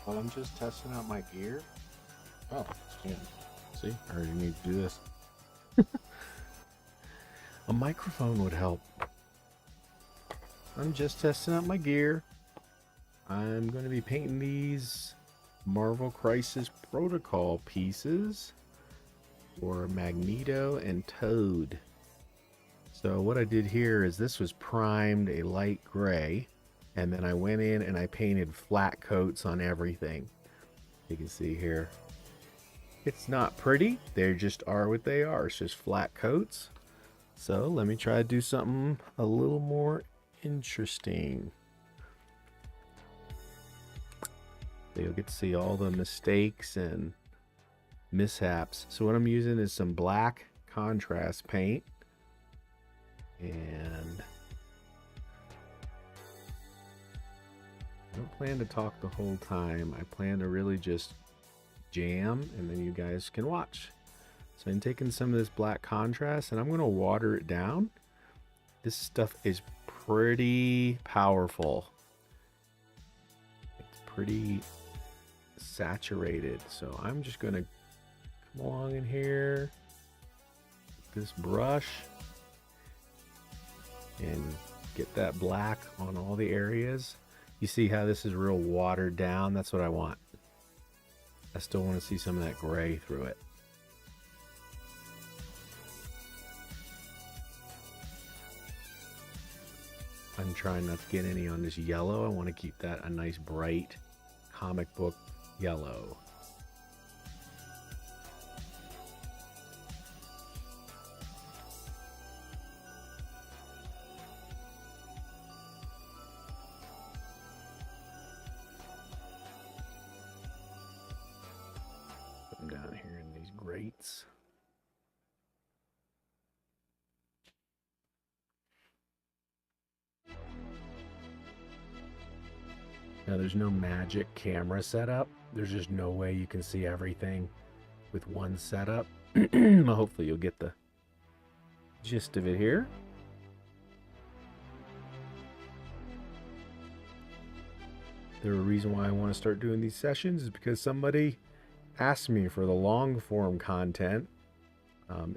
Well, I'm just testing out my gear. Oh, yeah. See, I already need to do this. A microphone would help. I'm just testing out my gear. I'm going to be painting these Marvel Crisis Protocol pieces for Magneto and Toad. So what I did here is this was primed a light gray, and then I went in and I painted flat coats on everything. You can see here. It's not pretty. They just are what they are. It's just flat coats. So let me try to do something a little more interesting. So you'll get to see all the mistakes and mishaps. So what I'm using is some black contrast paint. And I don't plan to talk the whole time. I plan to really just jam and then you guys can watch. So I'm taking some of this black contrast and I'm going to water it down. This stuff is pretty powerful. It's pretty saturated. So I'm just going to come along in here with this brush and get that black on all the areas. You see how this is real watered down? That's what I want. I still want to see some of that gray through it. I'm trying not to get any on this yellow. I want to keep that a nice bright comic book yellow. Put them down here in these grates. Now there's no magic camera setup. There's just no way you can see everything with one setup. Hopefully you'll get the gist of it here. The reason why I want to start doing these sessions is because somebody asked me for the long form content.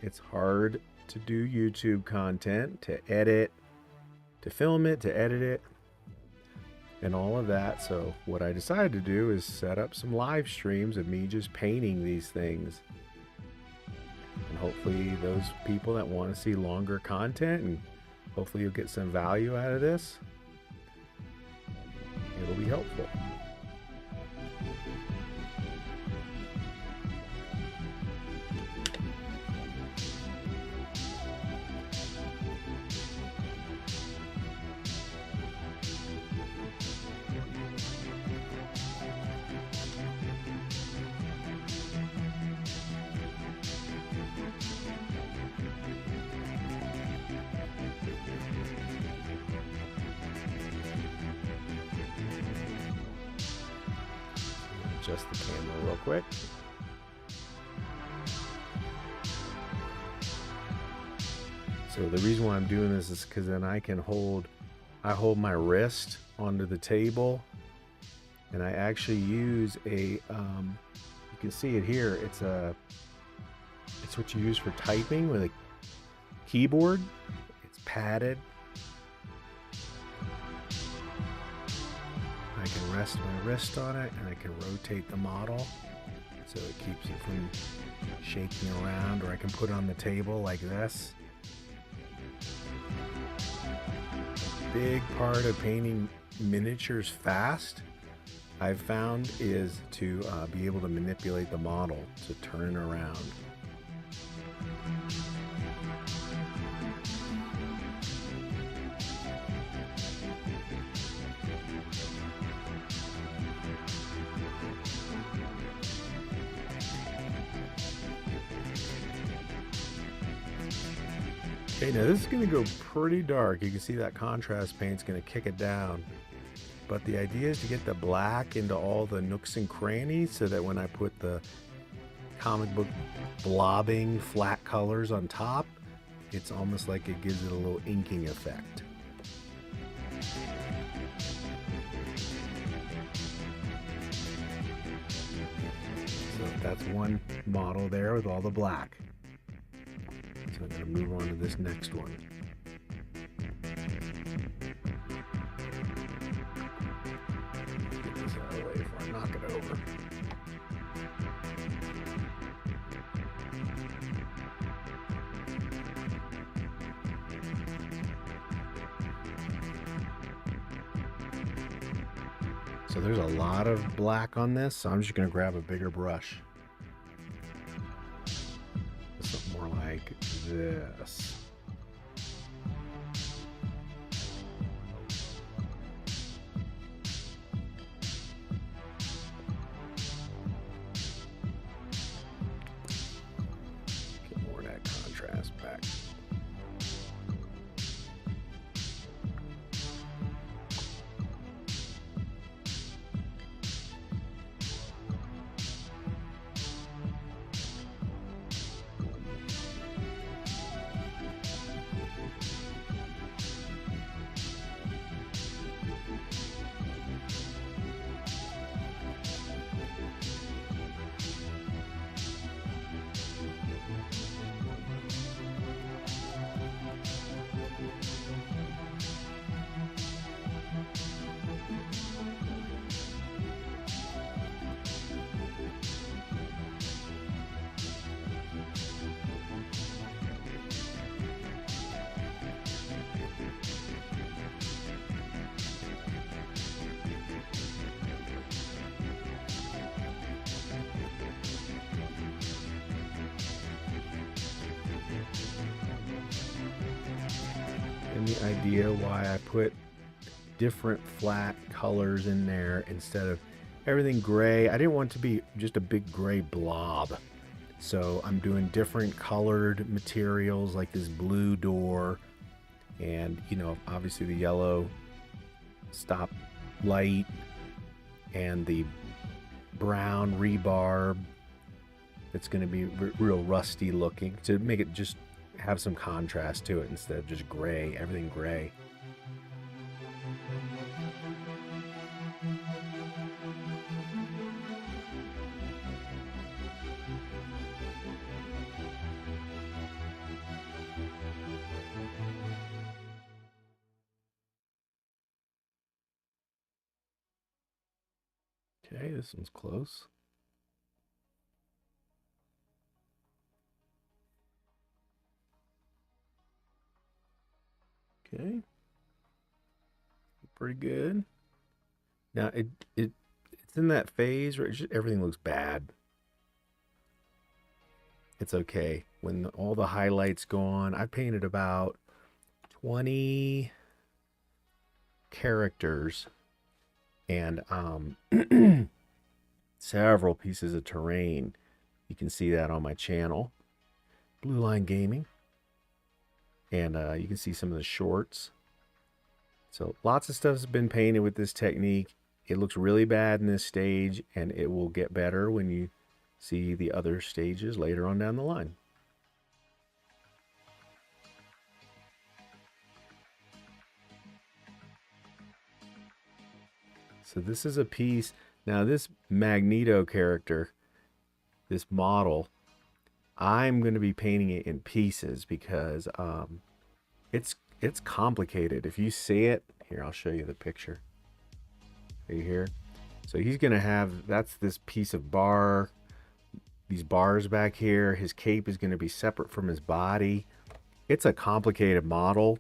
It's hard to do YouTube content, to edit, to film it, to edit it, and all of that. So what I decided to do is set up some live streams of me just painting these things. And hopefully those people that want to see longer content, and hopefully you'll get some value out of this, it'll be helpful. Adjust the camera real quick. So the reason why I'm doing this is because then I hold my wrist onto the table, and I actually use a, you can see it here. It's what you use for typing with a keyboard. It's padded. I can rest my wrist on it and I can rotate the model so it keeps it from shaking around, or I can put it on the table like this. Big part of painting miniatures fast, I've found, is to be able to manipulate the model to turn around. Okay, now this is going to go pretty dark. You can see that contrast paint's going to kick it down. But the idea is to get the black into all the nooks and crannies so that when I put the comic book blobbing flat colors on top, it's almost like it gives it a little inking effect. that's one model there with all the black. So I'm going to move on to this next one. Let's get this out of the way before I knock it over. So there's a lot of black on this, so I'm just going to grab a bigger brush. Something more like this. Get more of that contrast back. And the idea why I put different flat colors in there instead of everything gray. I didn't want it to be just a big gray blob. So I'm doing different colored materials like this blue door and, you know, obviously the yellow stop light and the brown rebarb. It's going to be real rusty looking to make it just have some contrast to it instead of just gray, everything gray. Okay, this one's close. Okay, pretty good. Now it's in that phase where everything looks bad. It's okay when all the highlights go on. I painted about 20 characters and several pieces of terrain. You can see that on my channel, Blueline Gaming, and you can see some of the shorts. So lots of stuff's been painted with this technique. It looks really bad in this stage, and it will get better when you see the other stages later on down the line. So this is a piece. Now this Magneto character, this model, I'm going to be painting it in pieces because it's complicated. If you see it, here I'll show you the picture. Right here. So he's going to have, that's this piece of bar, these bars back here. His cape is going to be separate from his body. It's a complicated model.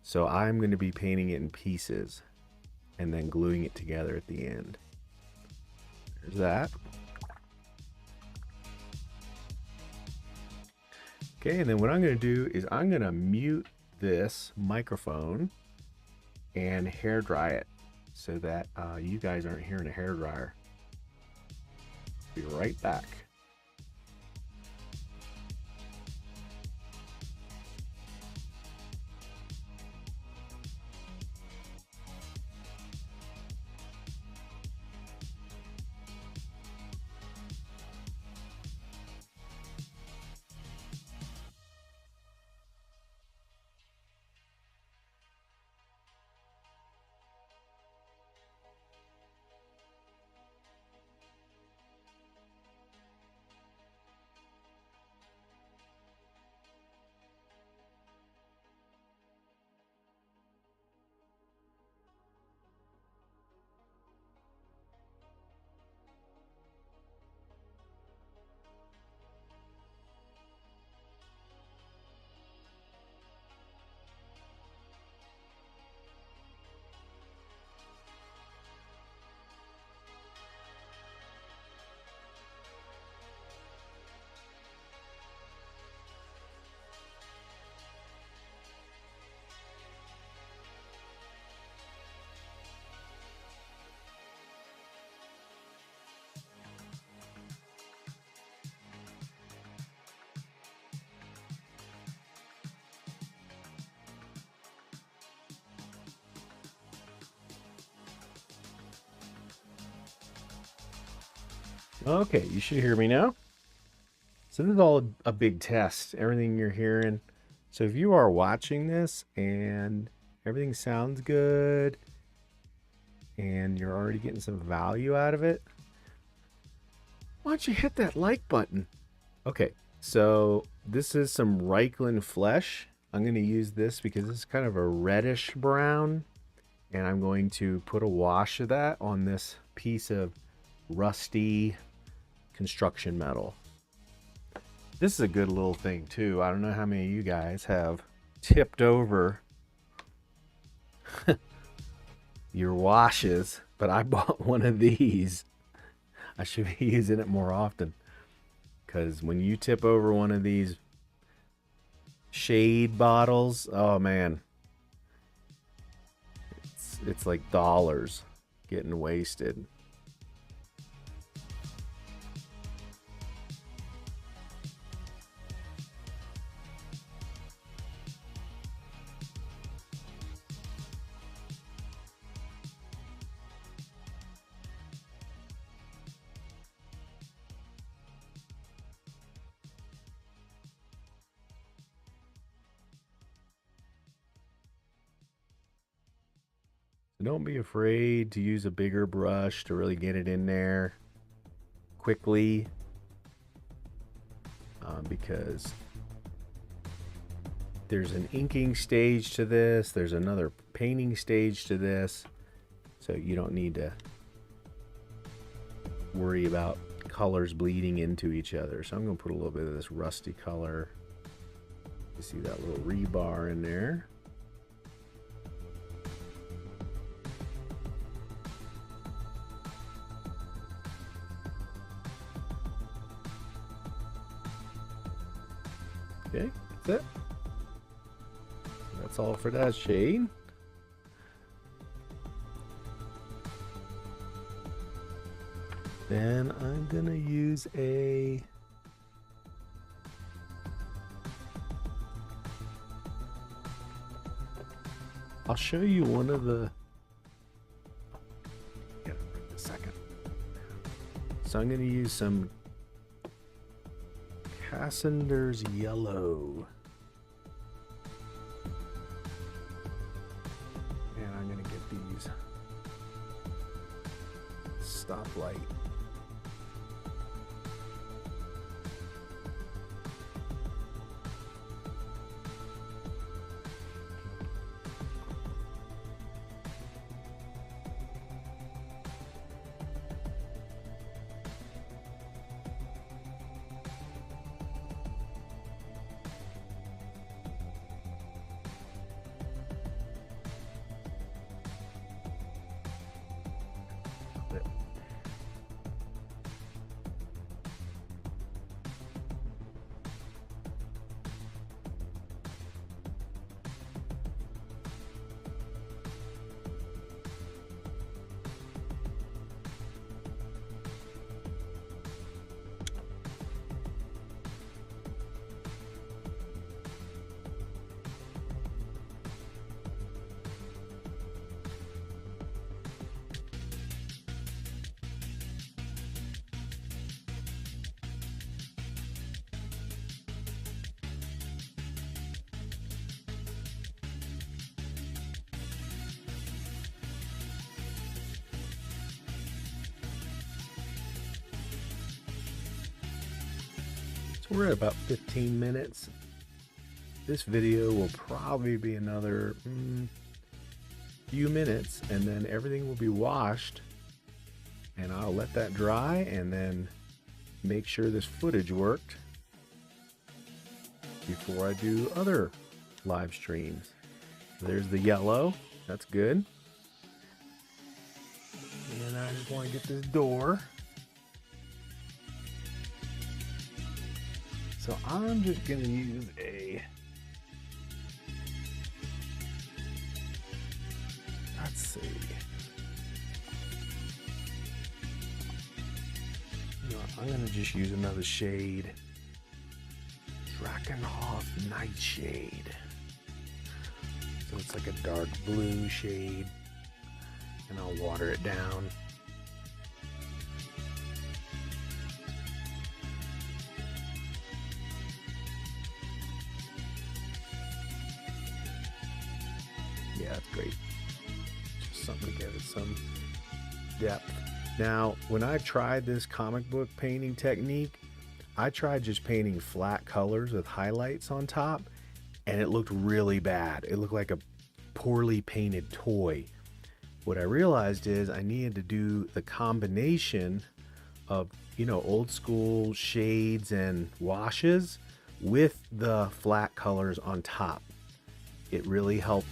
So I'm going to be painting it in pieces and then gluing it together at the end. There's that. Okay, and then what I'm going to do is I'm going to mute this microphone and hair dry it so that you guys aren't hearing a hair dryer. Be right back. Okay, you should hear me now. So this is all a big test, everything you're hearing. So if you are watching this and everything sounds good and you're already getting some value out of it, why don't you hit that like button? Okay, so this is some Reichland flesh. I'm going to use this because it's kind of a reddish brown, and I'm going to put a wash of that on this piece of rusty construction metal. This is a good little thing too. I don't know how many of you guys have tipped over your washes, but I bought one of these. I should be using it more often, because when you tip over one of these shade bottles, oh man, it's like dollars getting wasted. Don't be afraid to use a bigger brush to really get it in there quickly, because there's an inking stage to this, there's another painting stage to this, so you don't need to worry about colors bleeding into each other. So I'm going to put a little bit of this rusty color. You see that little rebar in there. Okay, that's it. That's all for that shade. Then I'm gonna use I'll show you one of the, yeah, a second. So I'm gonna use some Cassander's Yellow. And I'm gonna get these stoplight. We're at about 15 minutes. This video will probably be another few minutes, and then everything will be washed, and I'll let that dry and then make sure this footage worked before I do other live streams. There's the yellow, that's good. And I just want to get this door. So I'm just going to use let's see. You know, I'm going to just use another shade. Drakenhof Nightshade. So it's like a dark blue shade. And I'll water it down. that's great. Just something to give it some depth. Now, when I tried this comic book painting technique, I tried just painting flat colors with highlights on top, and it looked really bad. It looked like a poorly painted toy. What I realized is I needed to do the combination of, you know, old school shades and washes with the flat colors on top. It really helped.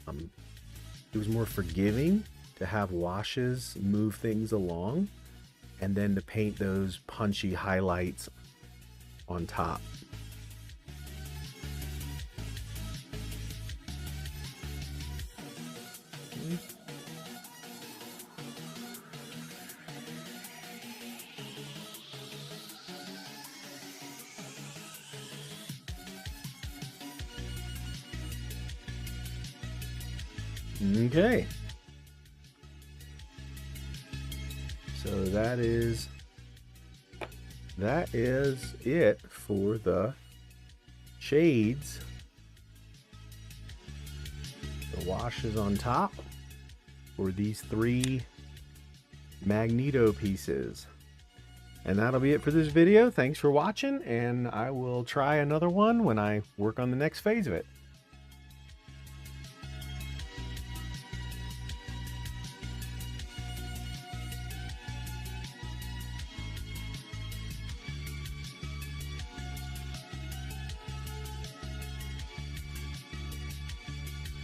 It was more forgiving to have washes move things along, and then to paint those punchy highlights on top. Okay. So that is it for the shades. The washes on top for these 3 Magneto pieces. And that'll be it for this video. Thanks for watching, and I will try another one when I work on the next phase of it.